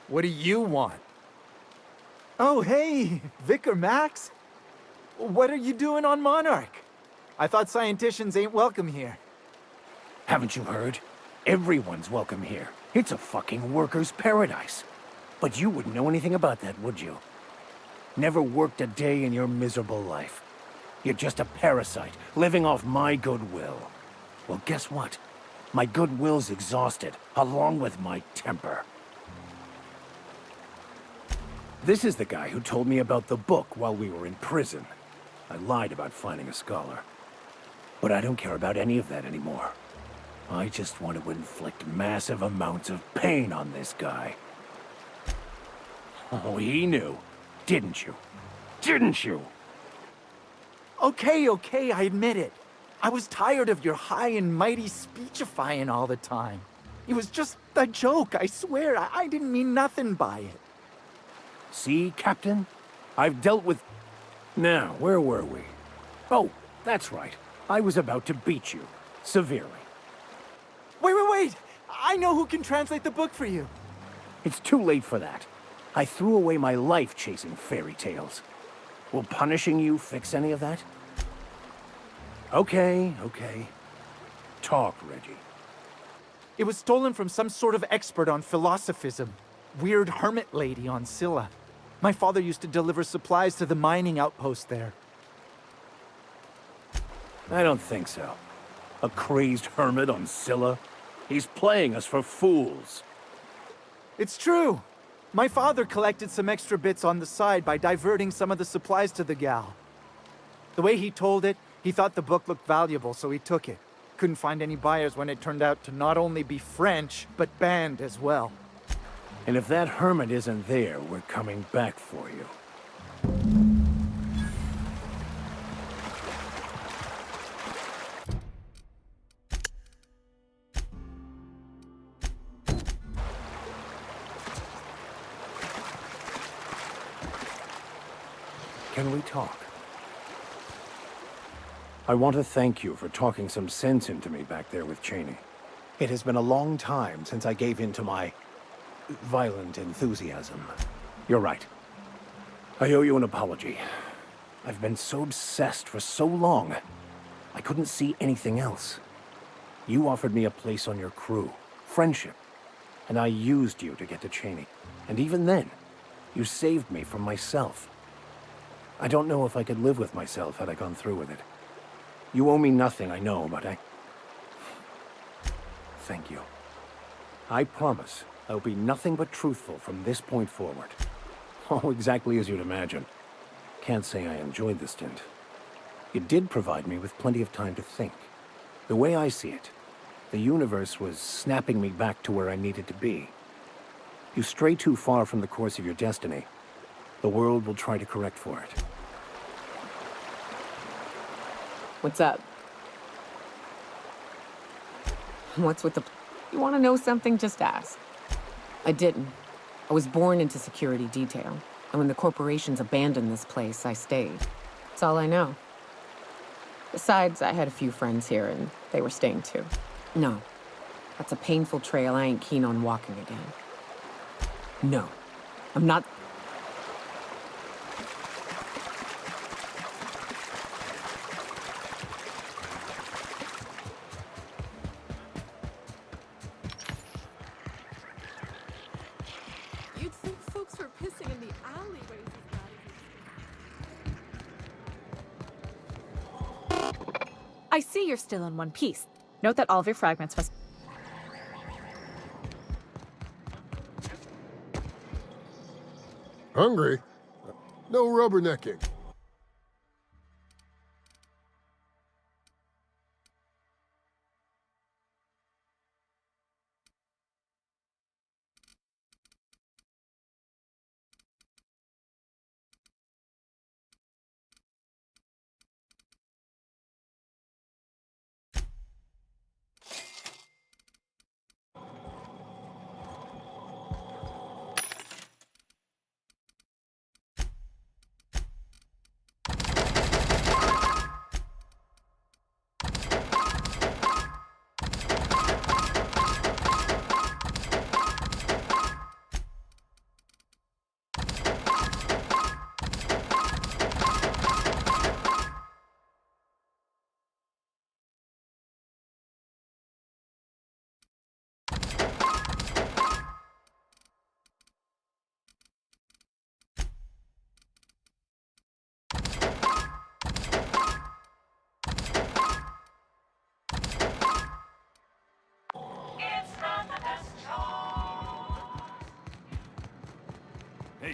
What do you want? Oh, hey, Vicar Max. What are you doing on Monarch? I thought scienticians ain't welcome here. Haven't you heard? Everyone's welcome here. It's a fucking worker's paradise. But you wouldn't know anything about that, would you? Never worked a day in your miserable life. You're just a parasite, living off my goodwill. Well, guess what? My goodwill's exhausted, along with my temper. This is the guy who told me about the book while we were in prison. I lied about finding a scholar. But I don't care about any of that anymore. I just want to inflict massive amounts of pain on this guy. Oh, he knew. Didn't you? Didn't you? Okay, I admit it. I was tired of your high and mighty speechifying all the time. It was just a joke, I swear. I didn't mean nothing by it. See, Captain? I've dealt with... Now, where were we? Oh, that's right. I was about to beat you. Severely. Wait! I know who can translate the book for you. It's too late for that. I threw away my life chasing fairy tales. Will punishing you fix any of that? Okay. Talk, Reggie. It was stolen from some sort of expert on philosophism. Weird hermit lady on Scylla. My father used to deliver supplies to the mining outpost there. I don't think so. A crazed hermit on Scylla? He's playing us for fools. It's true. My father collected some extra bits on the side by diverting some of the supplies to the gal. The way he told it, he thought the book looked valuable, so he took it. Couldn't find any buyers when it turned out to not only be French, but banned as well. And if that hermit isn't there, we're coming back for you. Can we talk? I want to thank you for talking some sense into me back there with Cheney. It has been a long time since I gave in to my violent enthusiasm. You're right. I owe you an apology. I've been so obsessed for so long, I couldn't see anything else. You offered me a place on your crew, friendship, and I used you to get to Cheney. And even then, you saved me from myself. I don't know if I could live with myself had I gone through with it. You owe me nothing, I know, but thank you. I promise I'll be nothing but truthful from this point forward. Oh, exactly as you'd imagine. Can't say I enjoyed the stint. It did provide me with plenty of time to think. The way I see it, the universe was snapping me back to where I needed to be. You stray too far from the course of your destiny, the world will try to correct for it. What's up? What's with the... You want to know something? Just ask. I didn't. I was born into security detail. And when the corporations abandoned this place, I stayed. That's all I know. Besides, I had a few friends here, and they were staying too. No. That's a painful trail I ain't keen on walking again. No. I'm not... You'd think folks were pissing in the alleyways as bad as... I see you're still in one piece. Note that all of your fragments must... Hungry? No rubbernecking.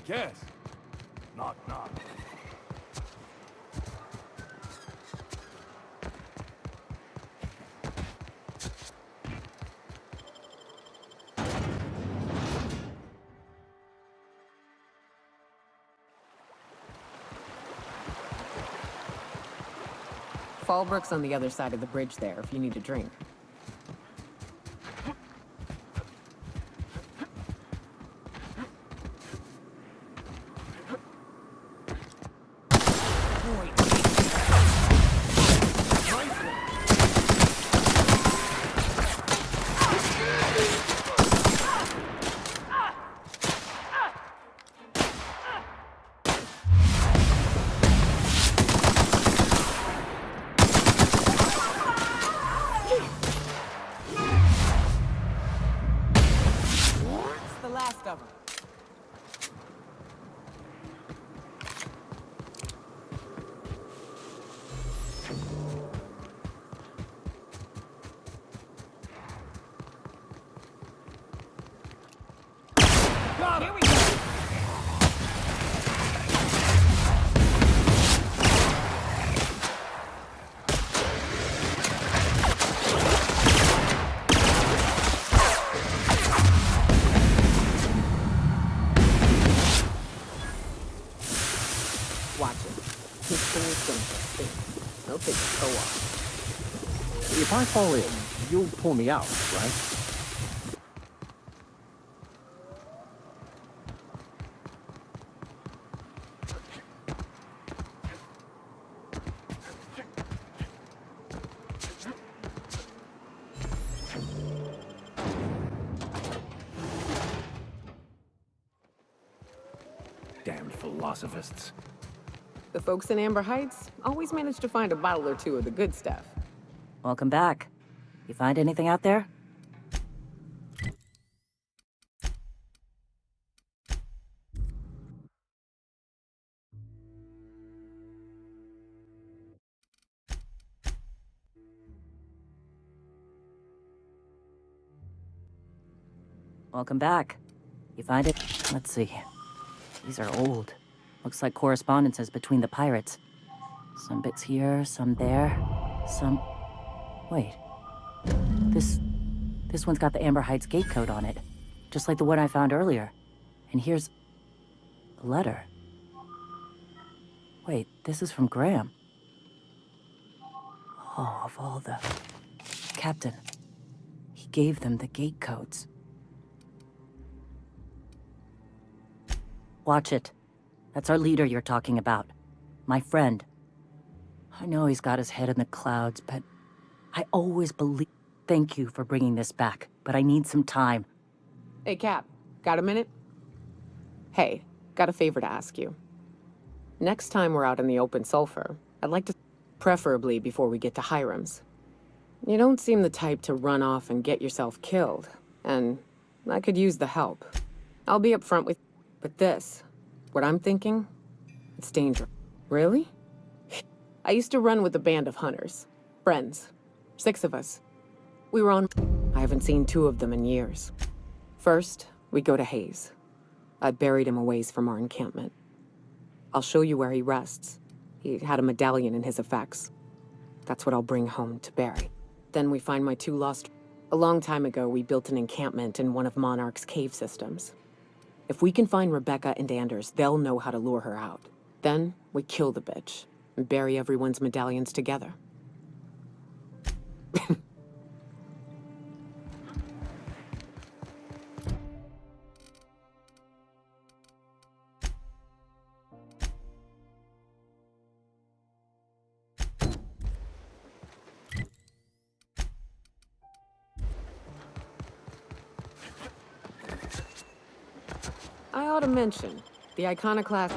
guess? Knock, knock. Fallbrook's on the other side of the bridge there if you need a drink. The last of them. Here we go. Watch it. He's pretty simple. He'll take a toe off. If I fall in, you'll pull me out, right? Damned philosophists. The folks in Amber Heights always manage to find a bottle or two of the good stuff. Welcome back. You find anything out there? Welcome back. You find it? Let's see. These are old. Looks like correspondences between the pirates. Some bits here, some there, some... Wait. This one's got the Amber Heights gate code on it. Just like the one I found earlier. And here's... a letter. Wait, this is from Graham. Oh, of all the... Captain. He gave them the gate codes. Watch it. That's our leader you're talking about. My friend. I know he's got his head in the clouds, but I always believe... Thank you for bringing this back, but I need some time. Hey, Cap. Got a minute? Hey, got a favor to ask you. Next time we're out in the open sulfur, I'd like to... Preferably before we get to Hiram's. You don't seem the type to run off and get yourself killed, and I could use the help. I'll be upfront with... But this, what I'm thinking, it's dangerous. Really? I used to run with a band of hunters. Friends. 6 of us. We were on... I haven't seen 2 of them in years. First, we go to Hayes. I buried him a ways from our encampment. I'll show you where he rests. He had a medallion in his effects. That's what I'll bring home to Barry. Then we find my 2 lost... A long time ago, we built an encampment in one of Monarch's cave systems. If we can find Rebecca and Anders, they'll know how to lure her out. Then, we kill the bitch, and bury everyone's medallions together. I ought to mention, the iconoclast...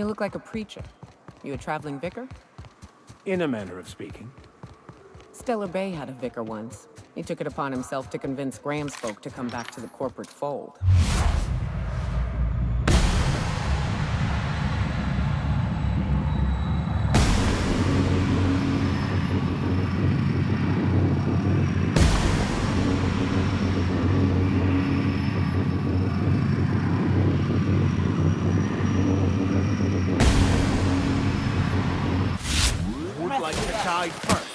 You look like a preacher. You a traveling vicar? In a manner of speaking. Stellar Bay had a vicar once. He took it upon himself to convince Graham's folk to come back to the corporate fold. Would like to die first.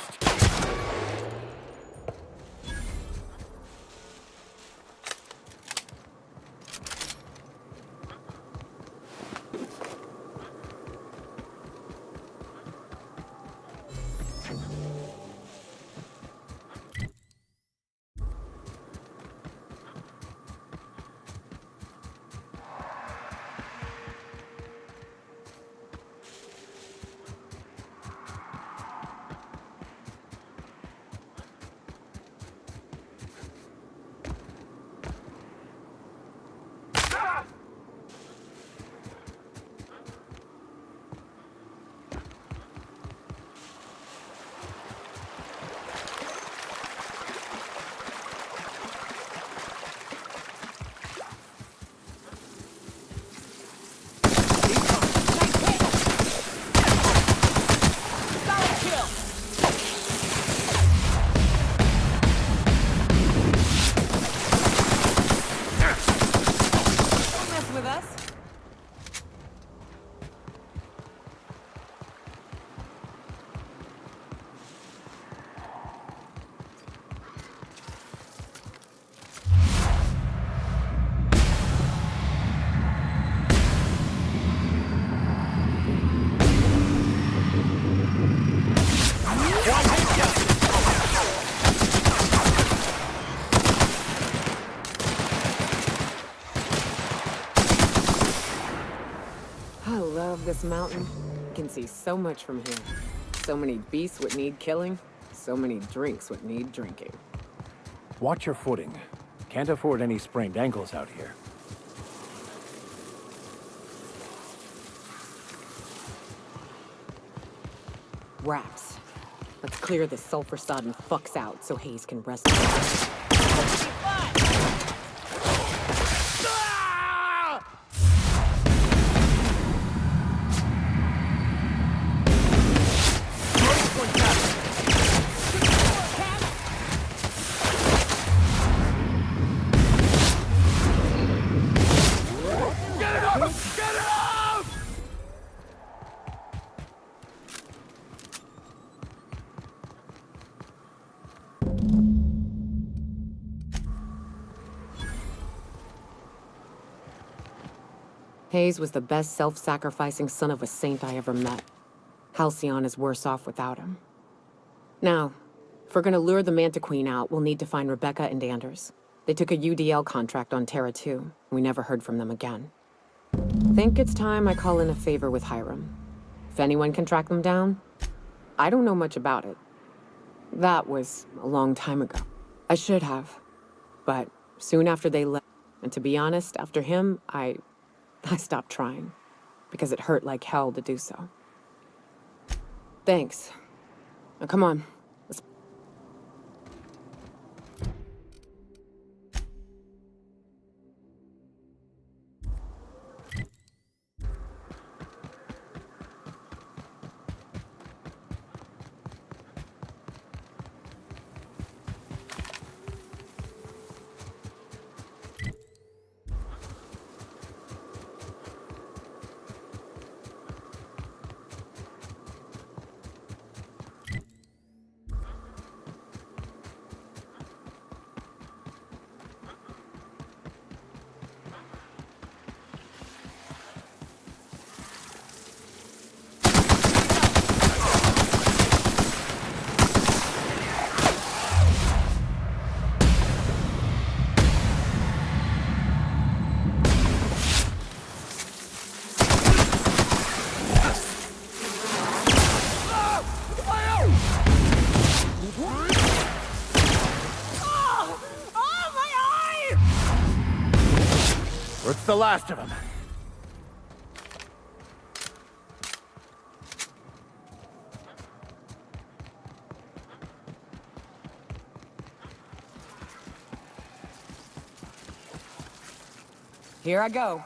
I love this mountain. You can see so much from here. So many beasts would need killing. So many drinks would need drinking. Watch your footing. Can't afford any sprained ankles out here. Rats. Let's clear this sulfur-sodden fucks out so Hayes can rest. Hayes was the best self-sacrificing son of a saint I ever met. Halcyon is worse off without him. Now, if we're gonna lure the Manta Queen out, we'll need to find Rebecca and Anders. They took a UDL contract on Terra 2. We never heard from them again. Think it's time I call in a favor with Hiram. If anyone can track them down, I don't know much about it. That was a long time ago. I should have. But soon after they left, and to be honest, after him, I stopped trying. Because it hurt like hell to do so. Thanks. Now come on. Let's... It's the last of them. Here I go.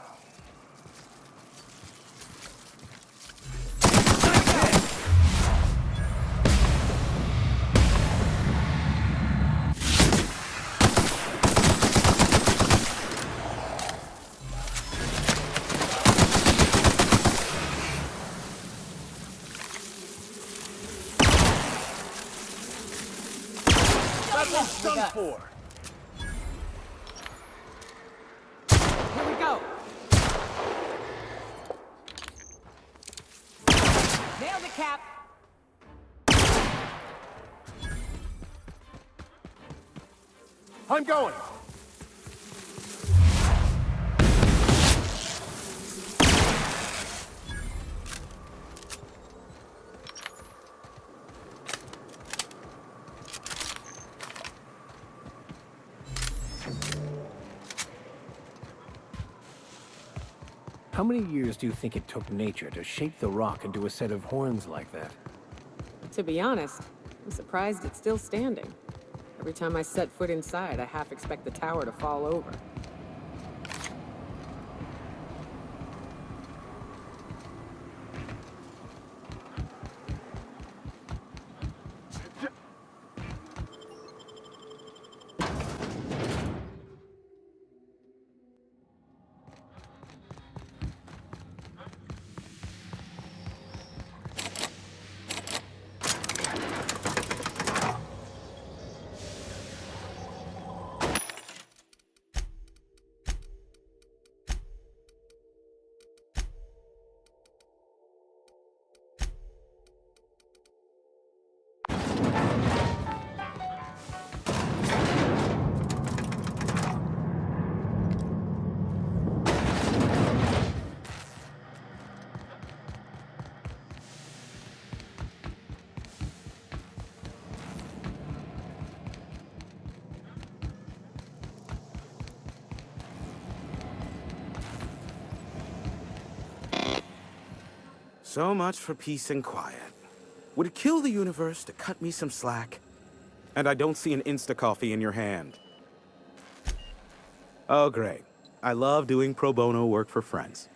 That one's done for. Here we go. Nailed it, Cap. I'm going! How many years do you think it took nature to shape the rock into a set of horns like that? To be honest, I'm surprised it's still standing. Every time I set foot inside, I half expect the tower to fall over. So much for peace and quiet. Would it kill the universe to cut me some slack? And I don't see an Insta-coffee in your hand. Oh, great. I love doing pro bono work for friends.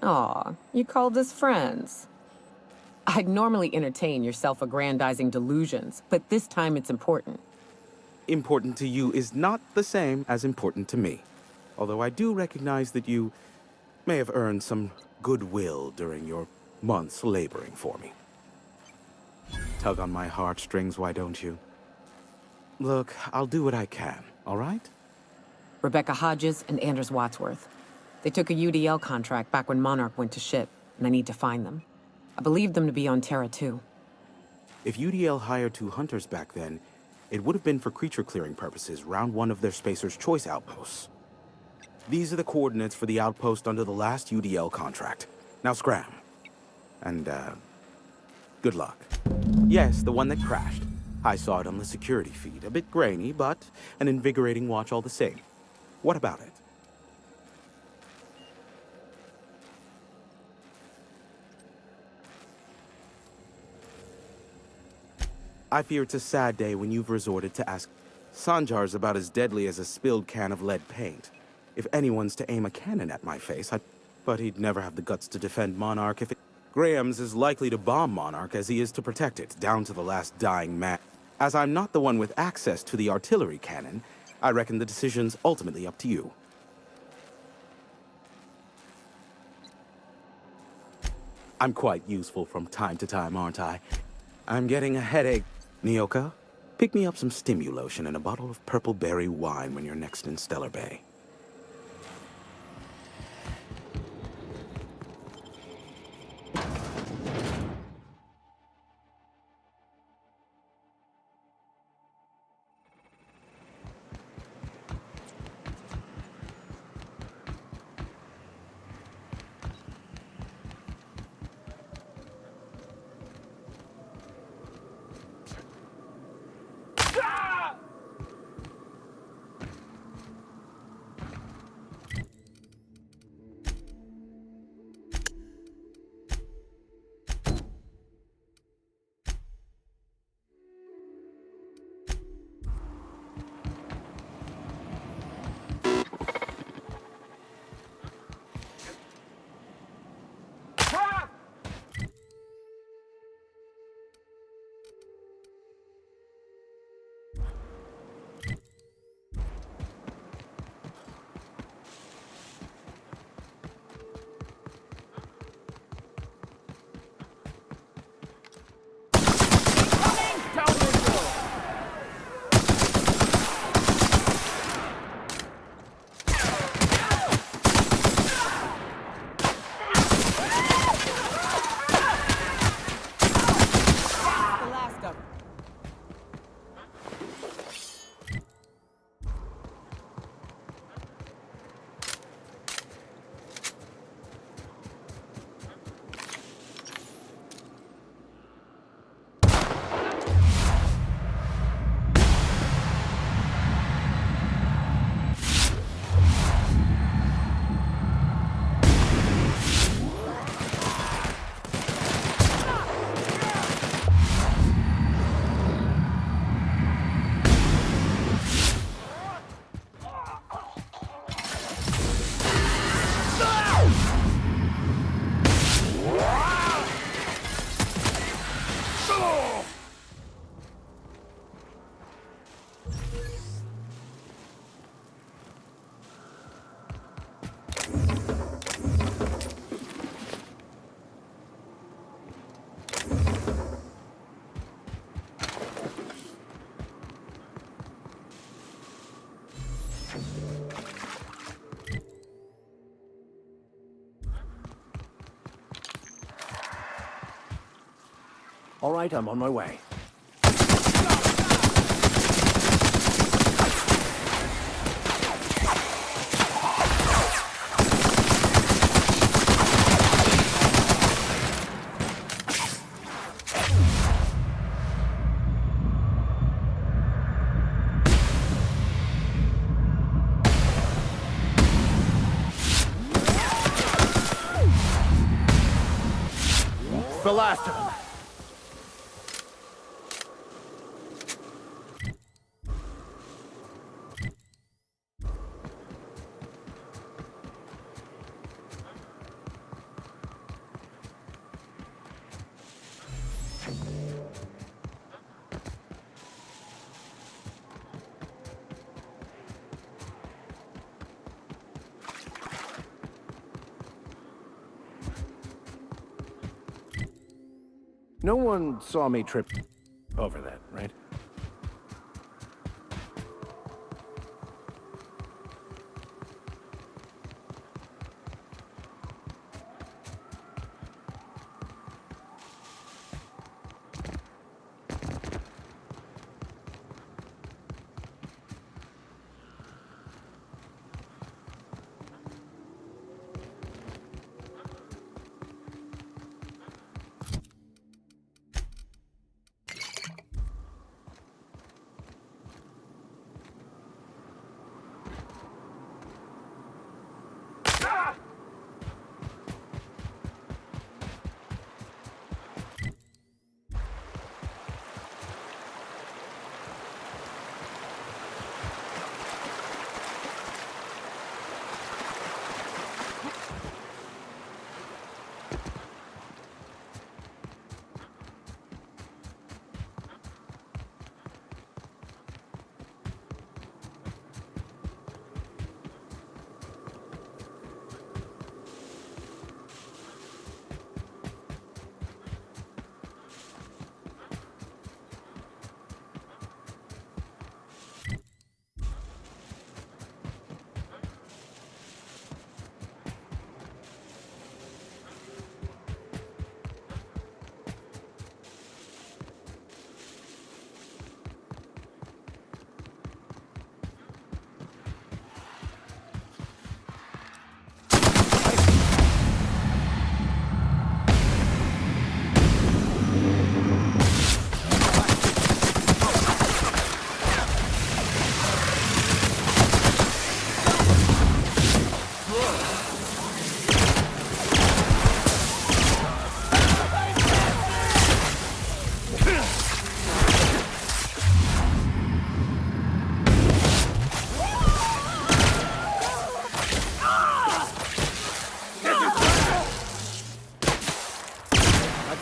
Aw, you called us friends. I'd normally entertain your self-aggrandizing delusions, but this time it's important. Important to you is not the same as important to me. Although I do recognize that you may have earned some goodwill during your months laboring for me. Tug on my heartstrings, why don't you? Look, I'll do what I can, all right? Rebecca Hodges and Anders Wadsworth. They took a UDL contract back when Monarch went to ship, and I need to find them. I believe them to be on Terra 2. If UDL hired 2 hunters back then, it would have been for creature clearing purposes round one of their Spacer's Choice outposts. These are the coordinates for the outpost under the last UDL contract. Now scram. And, good luck. Yes, the one that crashed. I saw it on the security feed. A bit grainy, but an invigorating watch all the same. What about it? I fear it's a sad day when you've resorted to ask. Sanjar's about as deadly as a spilled can of lead paint. If anyone's to aim a cannon at my face, but he'd never have the guts to defend Monarch if it... Graham's as likely to bomb Monarch as he is to protect it, down to the last dying man. As I'm not the one with access to the artillery cannon, I reckon the decision's ultimately up to you. I'm quite useful from time to time, aren't I? I'm getting a headache. Nyoka, pick me up some Stimulotion and a bottle of purple berry wine when you're next in Stellar Bay. All right, I'm on my way. The last of them. No one saw me trip over that, right?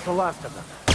The last of them.